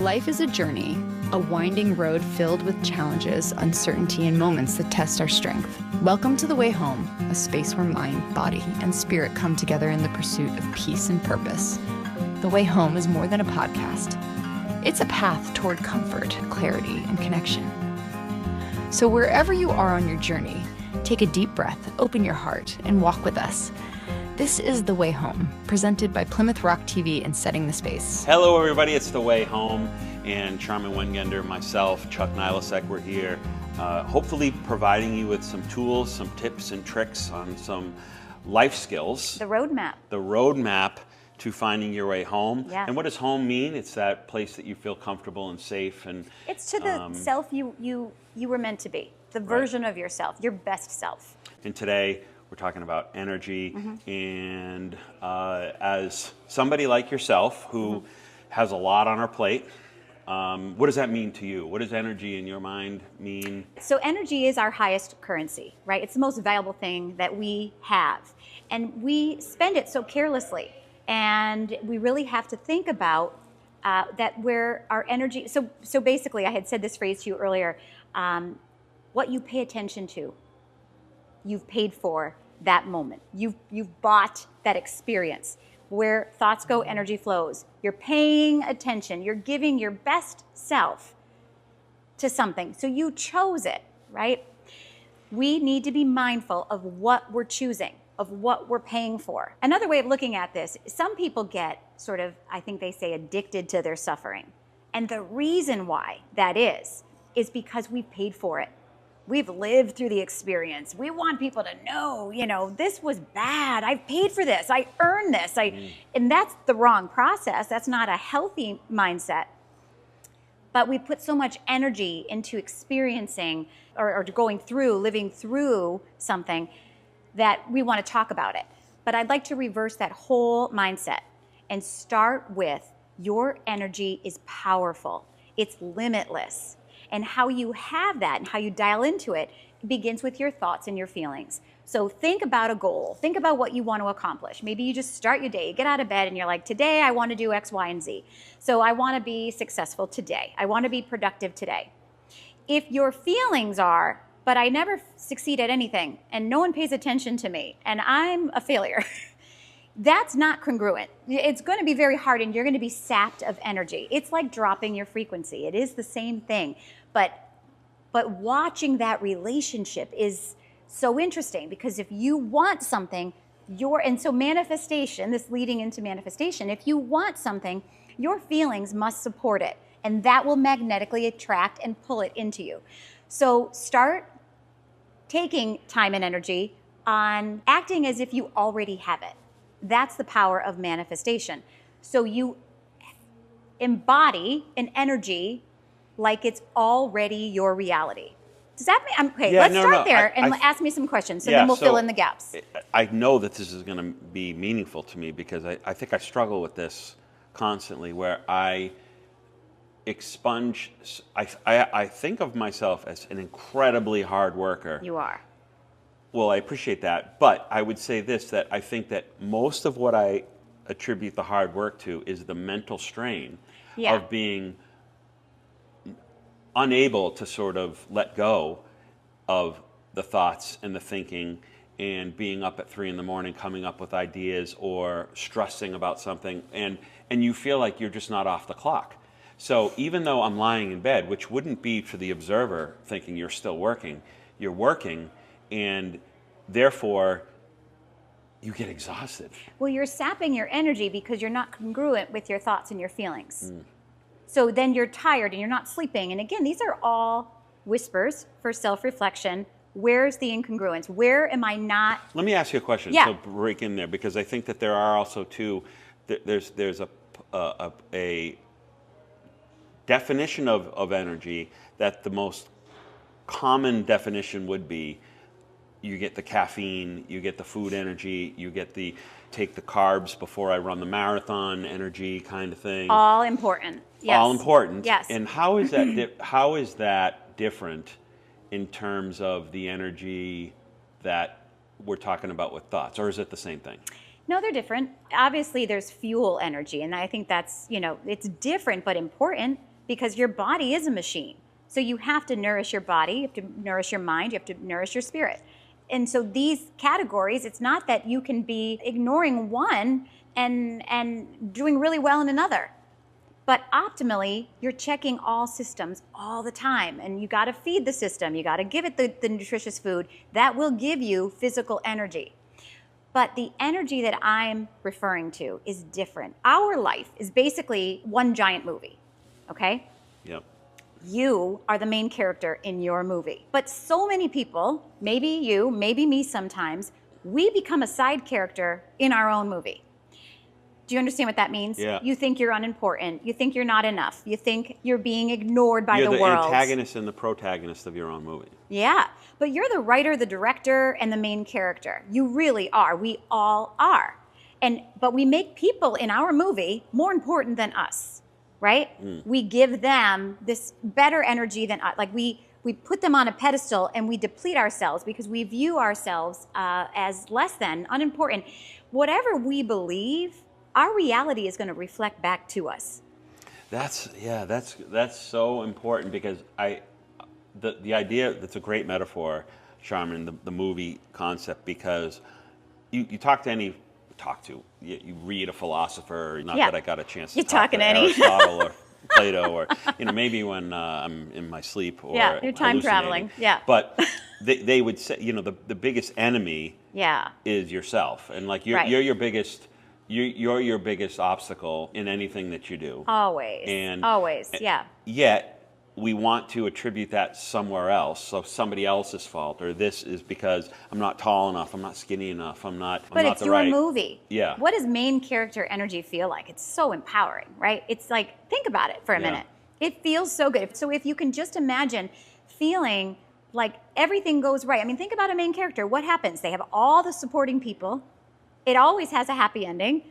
Life is a journey, a winding road filled with challenges, uncertainty, and moments that test our strength. Welcome to The Way Home, a space where mind, body, and spirit come together in the pursuit of peace and purpose. The Way Home is more than a podcast. It's a path toward comfort, clarity, and connection. So wherever you are on your journey, take a deep breath, open your heart, and walk with us. This is The Way Home, presented by Plymouth Rock TV and Setting the Space. Hello everybody, it's The Way Home, and Sharmin Wengender, myself, Chuck Nilosek, we're here, hopefully providing you with some tools, some tips and tricks on some life skills. The roadmap. The roadmap to finding your way home. Yeah. And what does home mean? It's that place that you feel comfortable and safe. And it's to the self you were meant to be, the version of yourself, your best self. And today, we're talking about energy, and as somebody like yourself who has a lot on her plate, what does that mean to you? What does energy in your mind mean? So energy is our highest currency, right? It's the most valuable thing that we have. And we spend it so carelessly. And we really have to think about that where our energy, so basically I had said this phrase to you earlier, what you pay attention to, you've paid for that moment. You've bought that experience. Where thoughts go, energy flows. You're paying attention. You're giving your best self to something. So you chose it, right? We need to be mindful of what we're choosing, of what we're paying for. Another way of looking at this, some people get sort of, I think they say, addicted to their suffering. And the reason why that is because we've paid for it. We've lived through the experience. We want people to know, this was bad. I've paid for this. I earned this. And that's the wrong process. That's not a healthy mindset. But we put so much energy into experiencing or going through, living through something that we want to talk about it. But I'd like to reverse that whole mindset and start with your energy is powerful. It's limitless. And how you have that and how you dial into it begins with your thoughts and your feelings. So think about a goal. Think about what you want to accomplish. Maybe you just start your day, you get out of bed and you're like, today I want to do X, Y, and Z. So I want to be successful today. I want to be productive today. If your feelings are, but I never succeed at anything and no one pays attention to me and I'm a failure, that's not congruent. It's going to be very hard and you're going to be sapped of energy. It's like dropping your frequency. It is the same thing. But watching that relationship is so interesting because if you want something, and so manifestation, this leading into manifestation, if you want something, your feelings must support it. And that will magnetically attract and pull it into you. So start taking time and energy on acting as if you already have it. That's the power of manifestation. So you embody an energy like it's already your reality. Does that mean, okay, let's start there and ask me some questions, and then we'll fill in the gaps. I know that this is going to be meaningful to me because I think I struggle with this constantly where I expunge, I think of myself as an incredibly hard worker. You are. Well, I appreciate that, but I would say this, that I think that most of what I attribute the hard work to is the mental strain of being unable to sort of let go of the thoughts and the thinking and being up at 3 a.m, coming up with ideas or stressing about something, and you feel like you're just not off the clock. So even though I'm lying in bed, which wouldn't be for the observer thinking you're still working, you're working, and therefore you get exhausted. Well, you're sapping your energy because you're not congruent with your thoughts and your feelings. So then you're tired and you're not sleeping. And again, these are all whispers for self-reflection. Where's the incongruence? Where am I not? Let me ask you a question. Yeah. So break in there, because I think that there are also two, there's a definition of energy that the most common definition would be you get the caffeine, you get the food energy, you get the take the carbs before I run the marathon energy kind of thing. All important. Yes. All important. Yes. And how is that how is that different in terms of the energy that we're talking about with thoughts, or is it the same thing? No, they're different. Obviously, there's fuel energy, and I think that's, it's different but important. because your body is a machine. So you have to nourish your body, you have to nourish your mind, you have to nourish your spirit. And so these categories, it's not that you can be ignoring one and doing really well in another. But optimally, you're checking all systems all the time. And you got to feed the system. You got to give it the nutritious food. That will give you physical energy. But the energy that I'm referring to is different. Our life is basically one giant movie, okay? Yep. You are the main character in your movie. But so many people, maybe you, maybe me sometimes, we become a side character in our own movie. Do you understand what that means? Yeah. You think you're unimportant. You think you're not enough. You think you're being ignored by the world. You're the antagonist and the protagonist of your own movie. Yeah. But you're the writer, the director, and the main character. You really are. We all are. But we make people in our movie more important than us, right? We give them this better energy than us. Like we put them on a pedestal and we deplete ourselves because we view ourselves as less than, unimportant. Whatever we believe, our reality is going to reflect back to us. That's so important because the idea, that's a great metaphor, Sharmin, the movie concept, because you read a philosopher, not that I got a chance to talk to Aristotle or Plato, or maybe when I'm in my sleep or you're time traveling. Yeah. But they would say, the biggest enemy is yourself, and like you're your biggest. You're your biggest obstacle in anything that you do. Always. Yeah. Yet, we want to attribute that somewhere else. So somebody else's fault, or this is because I'm not tall enough, I'm not skinny enough, I'm not the right. But it's your movie. Yeah. What does main character energy feel like? It's so empowering, right? It's like, think about it for a minute. It feels so good. So if you can just imagine feeling like everything goes right. I mean, think about a main character. What happens? They have all the supporting people. It always has a happy ending.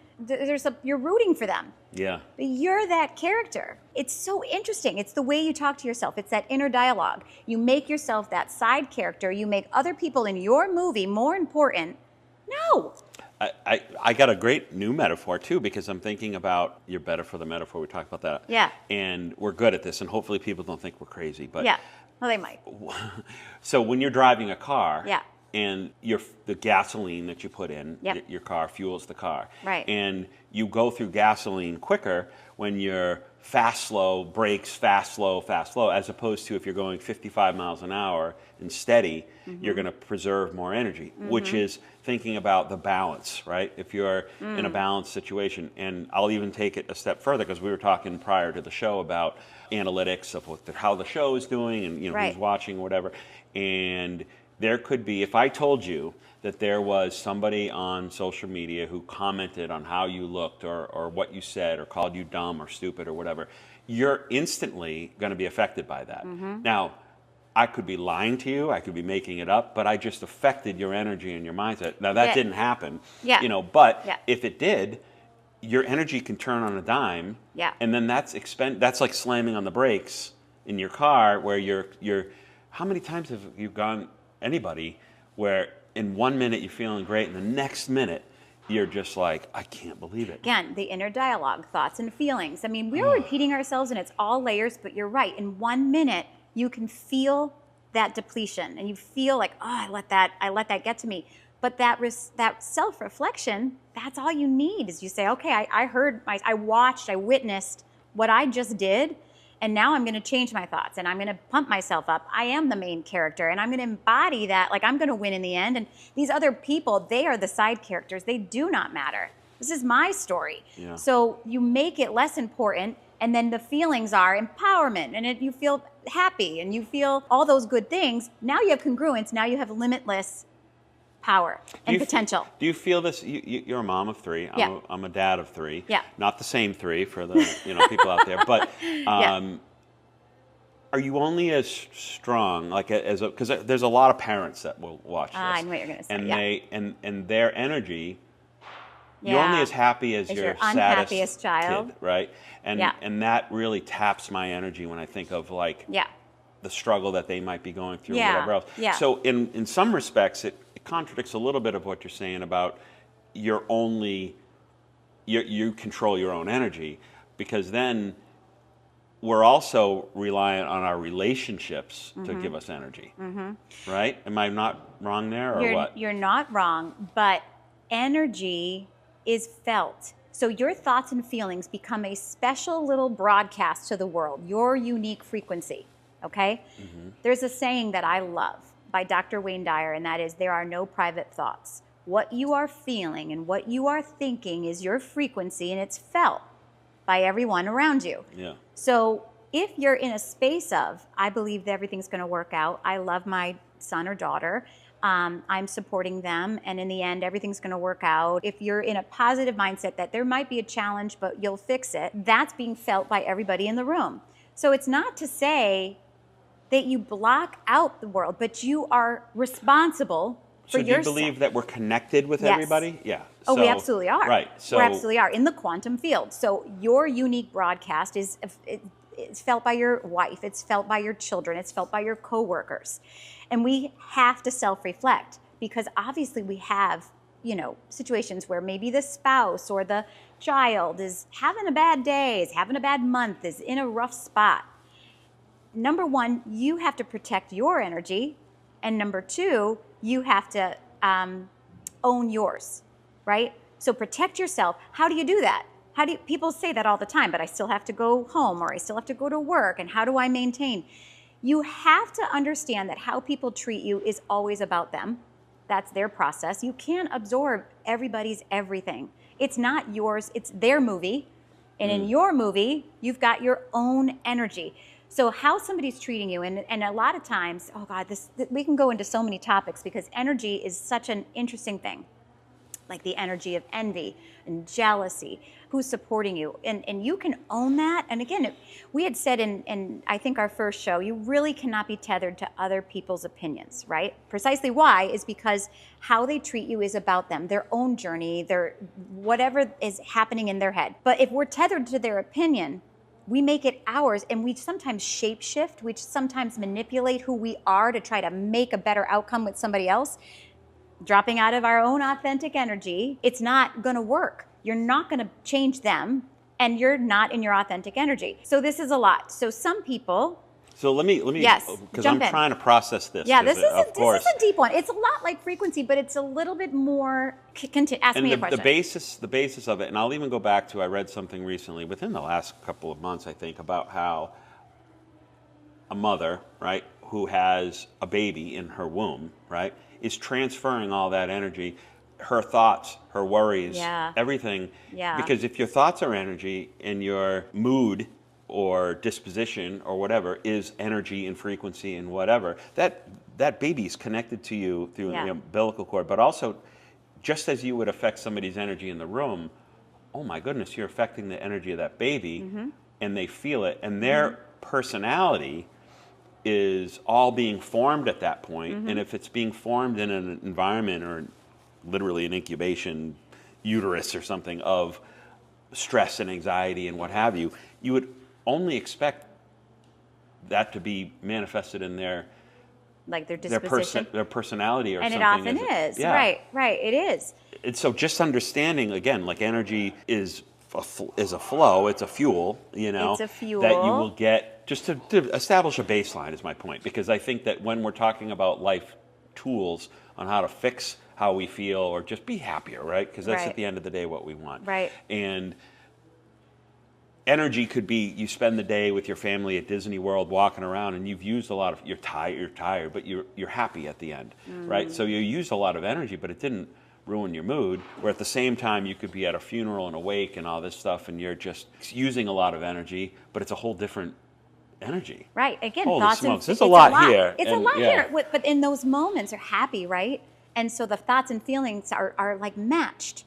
You're rooting for them. Yeah. But you're that character. It's so interesting. It's the way you talk to yourself. It's that inner dialogue. You make yourself that side character. You make other people in your movie more important. No. I got a great new metaphor too, because I'm thinking about, you're better for the metaphor. We talked about that. Yeah. And we're good at this, and hopefully people don't think we're crazy. But yeah. Well, they might. So when you're driving a car. Yeah. And the gasoline that you put in your car fuels the car. Right. And you go through gasoline quicker when you're fast, slow, brakes, fast, slow, as opposed to if you're going 55 miles an hour and steady, you're going to preserve more energy, which is thinking about the balance, right? If you're in a balanced situation. And I'll even take it a step further, because we were talking prior to the show about analytics of how the show is doing and who's watching or whatever. And there could be, if I told you that there was somebody on social media who commented on how you looked or what you said or called you dumb or stupid or whatever, you're instantly going to be affected by that. Now, I could be lying to you, I could be making it up, but I just affected your energy and your mindset. Now, that didn't happen, but if it did, your energy can turn on a dime, and then that's like slamming on the brakes in your car, where you're how many times have you gone, anybody, where in 1 minute you're feeling great and the next minute you're just like, I can't believe it. Again, the inner dialogue, thoughts and feelings. I mean, we're repeating ourselves and it's all layers, but you're right. In 1 minute, you can feel that depletion and you feel like, oh, I let that get to me. But that self-reflection, that's all you need, is you say, okay, I watched, I witnessed what I just did. And now I'm going to change my thoughts and I'm going to pump myself up. I am the main character and I'm going to embody that, like I'm going to win in the end. And these other people, they are the side characters. They do not matter. This is my story. Yeah. So you make it less important, and then the feelings are empowerment, and you feel happy and you feel all those good things. Now you have congruence. Now you have limitless power and potential. Do you feel this? You're a mom of three. I'm a dad of three. Yeah. Not the same three for the people out there, but are you only as strong, like because there's a lot of parents that will watch this. I know what you're going to say. And their energy. You're only as happy as your unhappiest child, kid, right? And that really taps my energy when I think of like the struggle that they might be going through, or whatever else. Yeah. So in some respects, it contradicts a little bit of what you're saying about you control your own energy, because then we're also reliant on our relationships to give us energy, right? Am I not wrong there, or what? You're not wrong, but energy is felt. So your thoughts and feelings become a special little broadcast to the world, your unique frequency, okay? There's a saying that I love by Dr. Wayne Dyer, and that is, there are no private thoughts. What you are feeling and what you are thinking is your frequency, and it's felt by everyone around you. Yeah. So if you're in a space of, I believe that everything's going to work out, I love my son or daughter, I'm supporting them, and in the end, everything's going to work out. If you're in a positive mindset that there might be a challenge, but you'll fix it, that's being felt by everybody in the room. So it's not to say that you block out the world, but you are responsible for So do you yourself. believe that we're connected with Yes. everybody? Yeah. Oh, we So- absolutely are. Right. So we absolutely are in the quantum field. So your unique broadcast it's felt by your wife, it's felt by your children, it's felt by your coworkers. And we have to self-reflect, because obviously we have, situations where maybe the spouse or the child is having a bad day, is having a bad month, is in a rough spot. Number one, you have to protect your energy. And number two, you have to own yours, right? So protect yourself. How do you do that? People say that all the time, but I still have to go home, or I still have to go to work, and how do I maintain? You have to understand that how people treat you is always about them. That's their process. You can't absorb everybody's everything. It's not yours, it's their movie. And in your movie, you've got your own energy. So how somebody's treating you, and a lot of times, oh God, we can go into so many topics, because energy is such an interesting thing. Like the energy of envy and jealousy, who's supporting you. And you can own that. And again, we had said in I think our first show, you really cannot be tethered to other people's opinions, right? Precisely why is because how they treat you is about them, their own journey, their whatever is happening in their head. But if we're tethered to their opinion, we make it ours, and we sometimes shape shift, we sometimes manipulate who we are to try to make a better outcome with somebody else. Dropping out of our own authentic energy, it's not going to work. You're not going to change them, and you're not in your authentic energy. So this is a lot. So some people. So let me, Yes, because jump I'm in. trying to process this. Yeah, 'cause this is a deep one. It's a lot like frequency, but it's a little bit more. Ask and me a the question. basis of it, and I'll even go back to, I read something recently within the last couple of months, I think, about how a mother, right, who has a baby in her womb, right, is transferring all that energy, her thoughts, her worries, Yeah. everything. Yeah. Because if your thoughts are energy and your mood or disposition or whatever is energy and frequency and whatever, that baby's connected to you through Yeah. the umbilical cord. But also, just as you would affect somebody's energy in the room, oh my goodness, you're affecting the energy of that baby, and they feel it, and their personality is all being formed at that point. And if it's being formed in an environment, or literally an incubation uterus or something, of stress and anxiety and what have you, you would only expect that to be manifested in their like their disposition. their personality or And it something. often is. Yeah. Right, it is. And so just understanding, again, like energy is a flow, it's a fuel, It's a fuel. that you will get, just to establish a baseline is my point. Because I think that when we're talking about life tools on how to fix how we feel, or just be happier, right? Because that's Right. at the end of the day what we want. Right. And energy could be, you spend the day with your family at Disney World walking around, and you've used a lot of, you're tired, but you're happy at the end, right? So you used a lot of energy, but it didn't ruin your mood. Where at the same time, you could be at a funeral and a wake and all this stuff, and you're just using a lot of energy, but it's a whole different energy. Right. Again, Holy thoughts smokes, and there's a lot here, It's a and lot yeah. here. But in those moments are happy, right? And so the thoughts and feelings are like matched.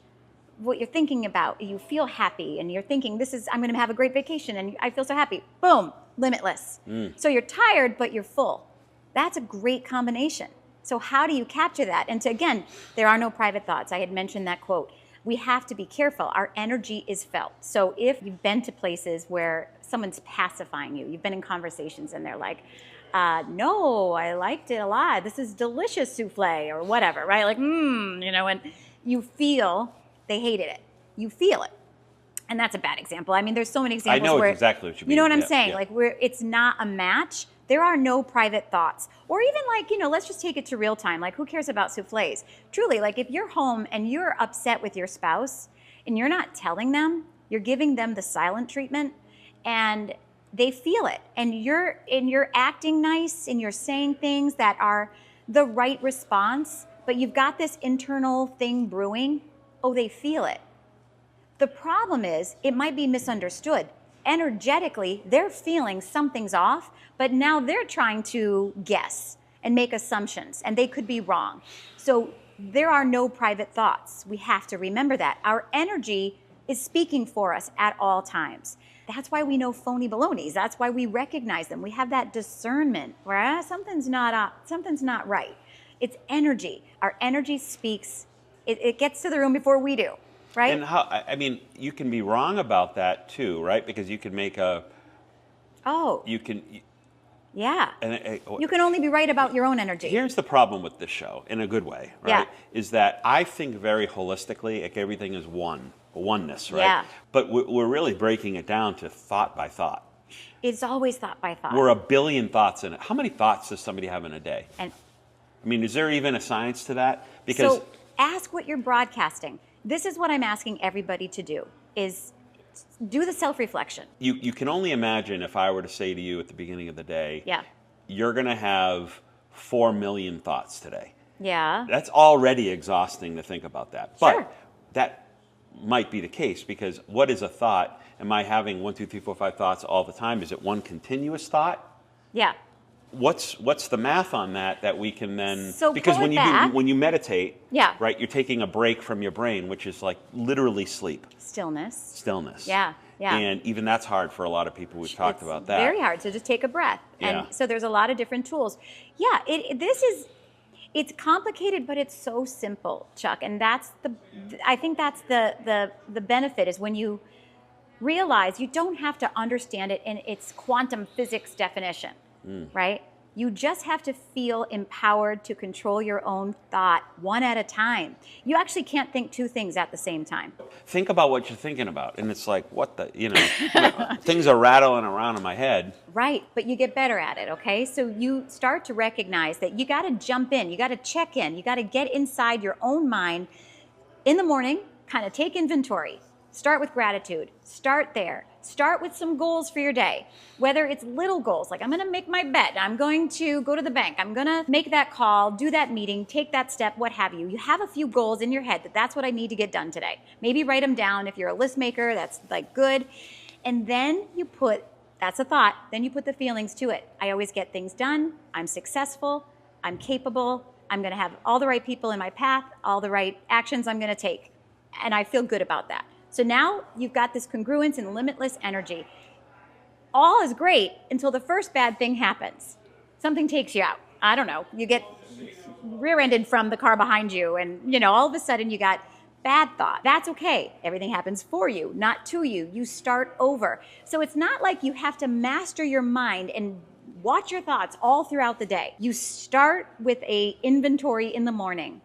What you're thinking about, you feel happy, and you're thinking, I'm going to have a great vacation, and I feel so happy. Boom, limitless. So you're tired, but you're full. That's a great combination. So how do you capture that? And again, there are no private thoughts. I had mentioned that quote. We have to be careful. Our energy is felt. So if you've been to places where someone's pacifying you, you've been in conversations and they're like, no, I liked it a lot. This is delicious souffle or whatever, right? Like, and you feel they hated it. You feel it. And that's a bad example. I mean, there's so many I examples know where, exactly what you mean. You know what I'm Yeah, saying? yeah. Like, where it's not a match. There are no private thoughts. Or even like, let's just take it to real time. Like, who cares about souffles? Truly, like if you're home and you're upset with your spouse and you're not telling them, you're giving them the silent treatment, and they feel it. And you're acting nice and you're saying things that are the right response, but you've got this internal thing brewing. Oh, they feel it. The problem is it might be misunderstood. Energetically, they're feeling something's off, but now they're trying to guess and make assumptions, and they could be wrong. So there are no private thoughts. We have to remember that. Our energy is speaking for us at all times. That's why we know phony balonies. That's why we recognize them. We have that discernment where something's not right. It's energy. Our energy speaks. It gets to the room before we do. Right? And I mean, you can be wrong about that too, right? Because you can make a. Oh. You can. Yeah. And you can only be right about your own energy. Here's the problem with this show, in a good way, right? Yeah. Is that I think very holistically, like everything is oneness, right? Yeah. But we're really breaking it down to thought by thought. It's always thought by thought. We're a billion thoughts in it. How many thoughts does somebody have in a day? And I mean, is there even a science to that? Because so ask what you're broadcasting. This is what I'm asking everybody to do, is do the self-reflection. you can only imagine if I were to say to you at the beginning of the day, Yeah. you're going to have 4 million thoughts today. Yeah. That's already exhausting to think about that. But Sure. that might be the case, because what is a thought? Am I having 1, 2, 3, 4, 5 thoughts all the time? Is it one continuous thought? Yeah. What's the math on that we can then, So because pull when it you back. when you meditate, Yeah. right, you're taking a break from your brain, which is like literally sleep, Stillness. stillness. Yeah. And even that's hard for a lot of people. We've talked It's about that. very hard. So just take a breath. Yeah. And so there's a lot of different tools. Yeah, it's complicated, but it's so simple, Chuck. And I think that's the benefit, is when you realize you don't have to understand it in its quantum physics definition, right? You just have to feel empowered to control your own thought one at a time. You actually can't think two things at the same time. Think about what you're thinking about, and it's like, what the, things are rattling around in my head. Right, but you get better at it, okay? So you start to recognize that you got to jump in, you got to check in, you got to get inside your own mind in the morning, kind of take inventory. Start with gratitude. Start there. Start with some goals for your day. Whether it's little goals, like I'm going to make my bed, I'm going to go to the bank, I'm going to make that call, do that meeting, take that step, what have you. You have a few goals in your head that's what I need to get done today. Maybe write them down. If you're a list maker, that's like good. And then that's a thought, then you put the feelings to it. I always get things done. I'm successful. I'm capable. I'm going to have all the right people in my path, all the right actions I'm going to take. And I feel good about that. So now you've got this congruence and limitless energy. All is great until the first bad thing happens. Something takes you out. I don't know. You get rear-ended from the car behind you, and all of a sudden you got bad thought. That's okay. Everything happens for you, not to you. You start over. So it's not like you have to master your mind and watch your thoughts all throughout the day. You start with an inventory in the morning,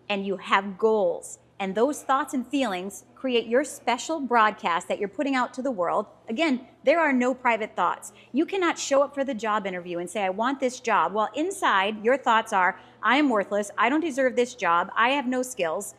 and you have goals. And those thoughts and feelings create your special broadcast that you're putting out to the world. Again, there are no private thoughts. You cannot show up for the job interview and say, I want this job. While inside, your thoughts are, I am worthless. I don't deserve this job. I have no skills.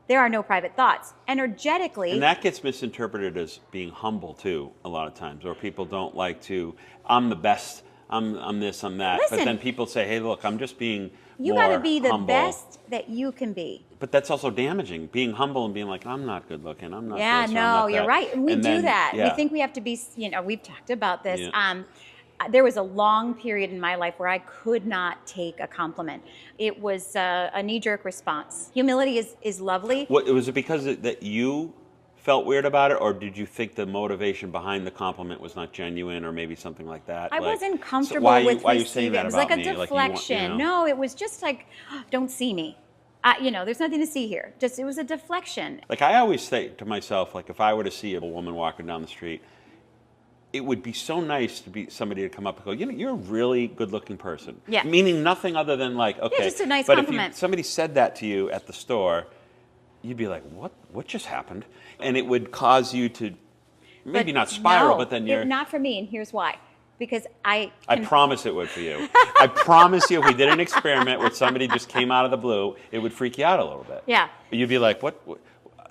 There are no private thoughts. Energetically. And that gets misinterpreted as being humble, too, a lot of times. Or people don't like to, I'm the best, I'm this, I'm that. Listen, but then people say, hey, look, I'm just being you more got to be the humble. best that you can be. But that's also damaging, being humble and being like, I'm not good looking, I'm not Yeah, this, or no, I'm not you're that. right. And we And do then, that. yeah. We think we have to be, we've talked about this. Yeah. There was a long period in my life where I could not take a compliment. It was a knee-jerk response. Humility is lovely. Was it because that you felt weird about it, or did you think the motivation behind the compliment was not genuine, or maybe something like that? I wasn't comfortable why with are you saying receiving. that It was about like a me? Like, deflection. No, it was just like, don't see me. There's nothing to see here. Just, it was a deflection. Like, I always say to myself, like, if I were to see a woman walking down the street, it would be so nice to be somebody to come up and go, you're a really good-looking person. Yeah. Meaning nothing other than like, okay. just a nice but compliment. if somebody said that to you at the store, you'd be like, what just happened? And it would cause you to maybe not spiral, no, but then you're... not for me, and here's why. Because I promise it would for you. I promise you, if we did an experiment where somebody just came out of the blue, it would freak you out a little bit. Yeah. You'd be like, what?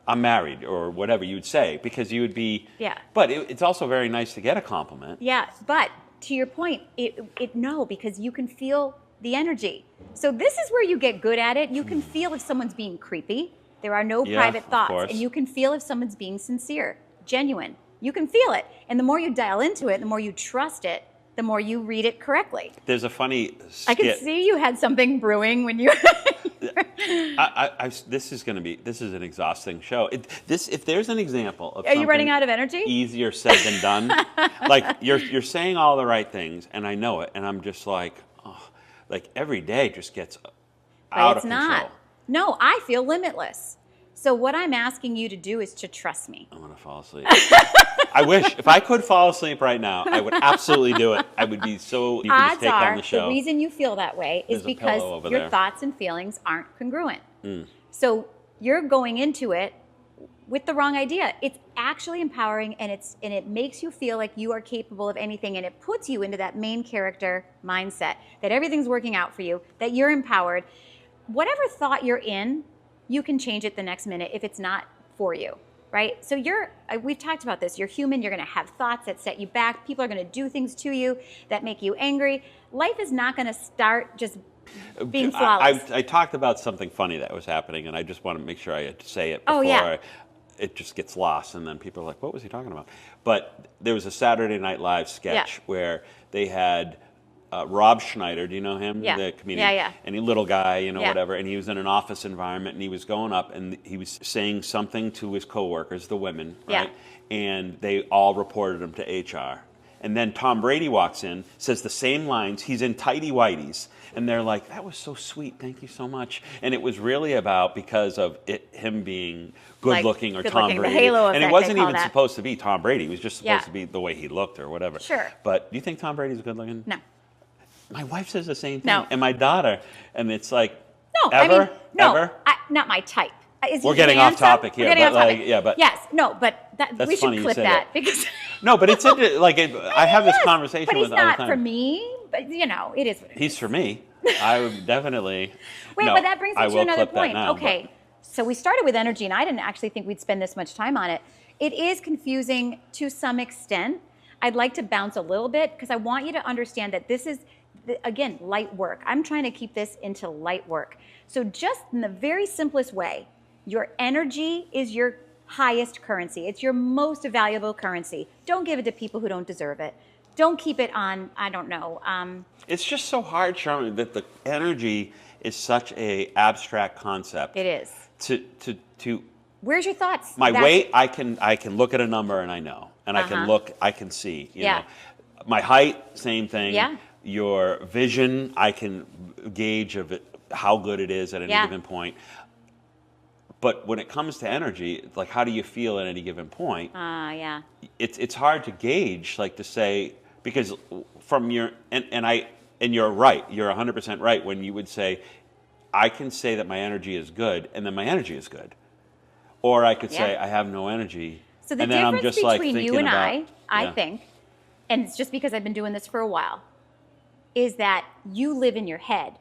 I'm married, or whatever you would say, because you would be... Yeah. But it's also very nice to get a compliment. Yeah, but to your point, no, because you can feel the energy. So this is where you get good at it. You can feel if someone's being creepy. There are no private thoughts. And you can feel if someone's being sincere, genuine. You can feel it. And the more you dial into it, the more you trust it, the more you read it correctly. There's a funny skit. I could see you had something brewing when you... This is an exhausting show. If there's an example of Are you running out of energy? Easier said than done. Like you're saying all the right things, and I know it, and I'm just like, oh, like every day just gets out of control. But it's not. No, I feel limitless. So what I'm asking you to do is to trust me. I'm gonna fall asleep. I wish if I could fall asleep right now, I would absolutely do it. I would be so. You can just take on the show. The reason you feel that way is because your thoughts and feelings aren't congruent. So you're going into it with the wrong idea. It's actually empowering, and it makes you feel like you are capable of anything, and it puts you into that main character mindset that everything's working out for you, that you're empowered. Whatever thought you're in, you can change it the next minute if it's not for you, right? So we've talked about this. You're human. You're going to have thoughts that set you back. People are going to do things to you that make you angry. Life is not going to start just being flawless. I talked about something funny that was happening, and I just want to make sure I say it before it just gets lost, and then people are like, what was he talking about? But there was a Saturday Night Live sketch where they had Rob Schneider, do you know him? Yeah. The comedian. Yeah. And he little guy, whatever, and he was in an office environment, and he was going up, and he was saying something to his coworkers, the women, right? And they all reported him to HR. And then Tom Brady walks in, says the same lines, he's in tighty whities, and they're like, that was so sweet, thank you so much. And it was really about because of him being good-looking, or Tom Brady. The halo effect, and it wasn't even supposed to be Tom Brady, it was just supposed to be the way he looked or whatever. Sure. But do you think Tom Brady's good-looking? No. My wife says the same thing. No. And my daughter. And it's like, no, ever? Not my type. We're getting off topic here. Yes, no, but we should clip that because... No, but it's I have this conversation with all the time. But he's not for me, but it is what it is. He's for me. I would definitely... Wait, but that brings me to another point. Now, okay, so we started with energy, and I didn't actually think we'd spend this much time on it. It is confusing to some extent. I'd like to bounce a little bit because I want you to understand that this is... Again, light work. I'm trying to keep this into light work. So just in the very simplest way, your energy is your highest currency. It's your most valuable currency. Don't give it to people who don't deserve it. Don't keep it on, I don't know. It's just so hard, Sharmin, that the energy is such a abstract concept. It is. To Where's your thoughts? My weight, I can look at a number and I know. And I can see. You know. My height, same thing. Yeah. Your vision, I can gauge of it, how good it is at any given point. But when it comes to energy, like how do you feel at any given point? It's hard to gauge, like to say, because from your and you're right, you're 100% right when you would say, I can say that my energy is good, and then my energy is good, or I could say I have no energy. So the difference between you and I think, and it's just because I've been doing this for a while, is that you live in your head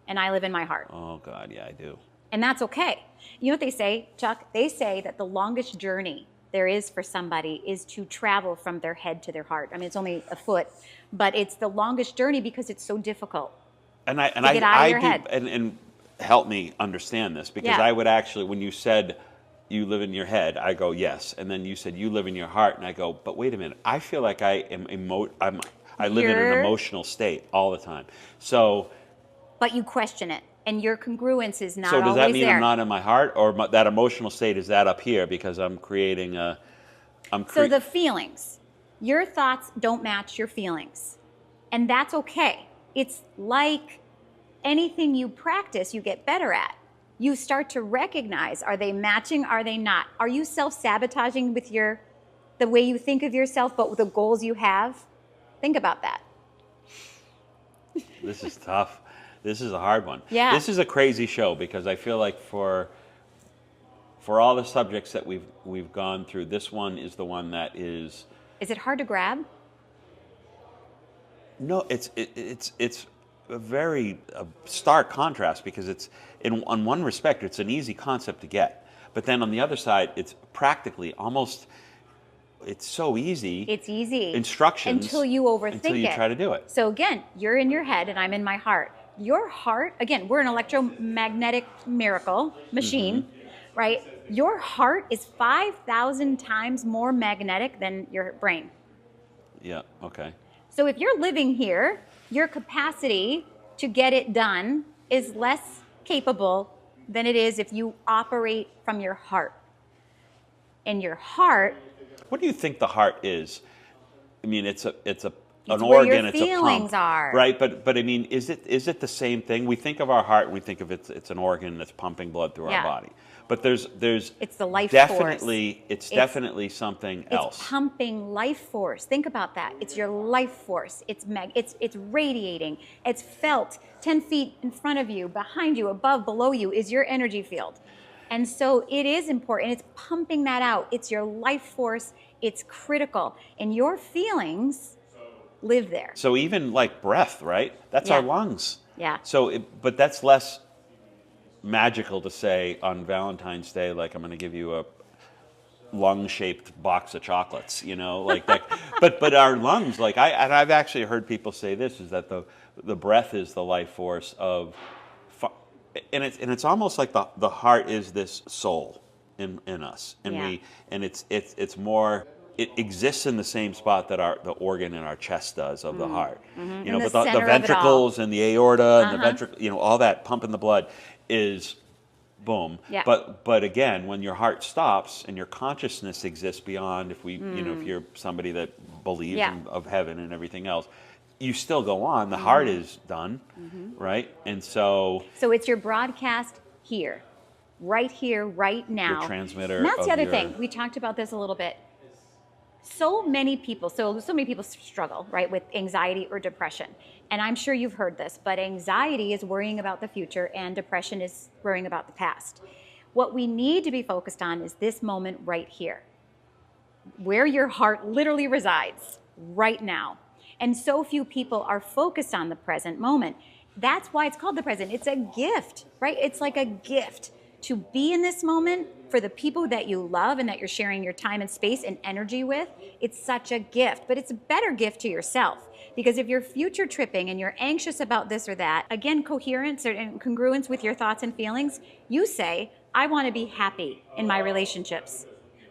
and I live in my heart. Oh, God, yeah, I do. And that's okay. You know what they say, Chuck? They say that the longest journey there is for somebody is to travel from their head to their heart. I mean, it's only a foot, but it's the longest journey because it's so difficult to get out of your head. And help me understand this, because I would actually, when you said you live in your head, I go, yes. And then you said you live in your heart, and I go, but wait a minute. I feel like I live in an emotional state all the time. So, but you question it, and your congruence is not always there. So does that mean there. I'm not in my heart, or that emotional state is that up here because I'm creating a... So the feelings, your thoughts don't match your feelings, and that's okay. It's like anything you practice, you get better at. You start to recognize, are they matching, are they not? Are you self-sabotaging with the way you think of yourself, but with the goals you have? Think about that. This is tough. This is a hard one. Yeah. This is a crazy show because I feel like for for all the subjects that we've gone through, this one is the one that is. Is it hard to grab? No, it's a very stark contrast, because it's on one respect it's an easy concept to get, but then on the other side it's practically almost. It's so easy. It's easy. Instructions. Until you overthink until you try to do it. So again, you're in your head and I'm in my heart. Your heart, again, we're an electromagnetic miracle machine, right? Your heart is 5,000 times more magnetic than your brain. Yeah, okay. So if you're living here, your capacity to get it done is less capable than it is if you operate from your heart. And your heart. What do you think the heart is? I mean, it's an where organ, your it's a feelings pump, are. right? But I mean, is it the same thing? We think of our heart, we think of it's an organ that's pumping blood through our body. But the's it's the life definitely force. It's definitely something else. It's pumping life force. Think about that. It's your life force. It's radiating. It's felt 10 feet in front of you, behind you, above, below you is your energy field. And so it is important. It's pumping that out. It's your life force. It's critical. And your feelings live there. So even like breath, right? That's our lungs. Yeah. But that's less magical to say on Valentine's Day, like, I'm going to give you a lung-shaped box of chocolates, like that. but our lungs, like I've actually heard people say this, is that the breath is the life force of. And it's almost like the heart is this soul in us, and it's more. It exists in the same spot that the organ in our chest does of the heart, but the ventricles and the aorta and the ventricle, all that pumping the blood is boom. Yeah. But again, when your heart stops and your consciousness exists beyond, if you're somebody that believes of heaven and everything else. You still go on. The heart is done, right? And so it's your broadcast here, right now. Your transmitter. And that's the other thing. We talked about this a little bit. So many people struggle, right, with anxiety or depression. And I'm sure you've heard this, but anxiety is worrying about the future and depression is worrying about the past. What we need to be focused on is this moment right here, where your heart literally resides right now. And so few people are focused on the present moment. That's why it's called the present. It's a gift, right? It's like a gift to be in this moment for the people that you love and that you're sharing your time and space and energy with. It's such a gift, but it's a better gift to yourself. Because if you're future tripping and you're anxious about this or that, again, coherence and congruence with your thoughts and feelings, you say, I want to be happy in my relationships.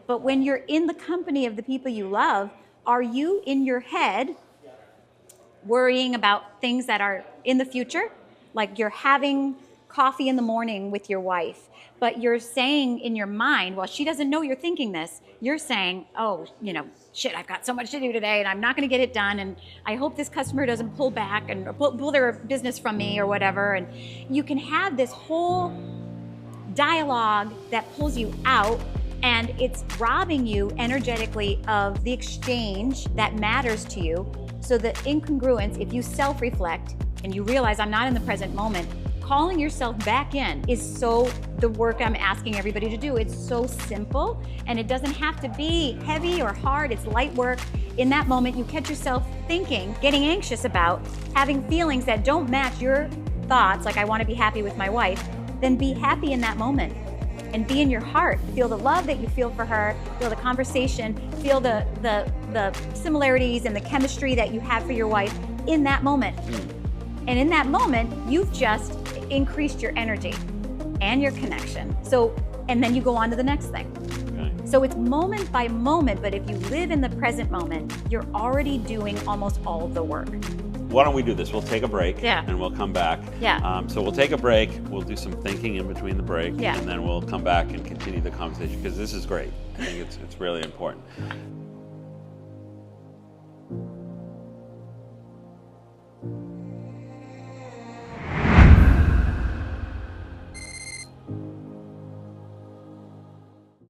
But when you're in the company of the people you love, are you in your head worrying about things that are in the future? Like you're having coffee in the morning with your wife, but you're saying in your mind, well, she doesn't know you're thinking this. You're saying, oh, shit, I've got so much to do today and I'm not going to get it done. And I hope this customer doesn't pull back and pull their business from me or whatever. And you can have this whole dialogue that pulls you out, and it's robbing you energetically of the exchange that matters to you. So the incongruence, if you self-reflect and you realize I'm not in the present moment, calling yourself back in is the work I'm asking everybody to do. It's so simple, and it doesn't have to be heavy or hard. It's light work. In that moment, you catch yourself thinking, getting anxious about, having feelings that don't match your thoughts, like I want to be happy with my wife, then be happy in that moment. And be in your heart. Feel the love that you feel for her, feel the conversation, feel the similarities and the chemistry that you have for your wife in that moment. And in that moment, you've just increased your energy and your connection. And then you go on to the next thing. Okay. So it's moment by moment, but if you live in the present moment, you're already doing almost all of the work. Why don't we do this? We'll take a break, and we'll come back. Yeah. So we'll take a break. We'll do some thinking in between the break, and then we'll come back and continue the conversation, because this is great. I think it's really important.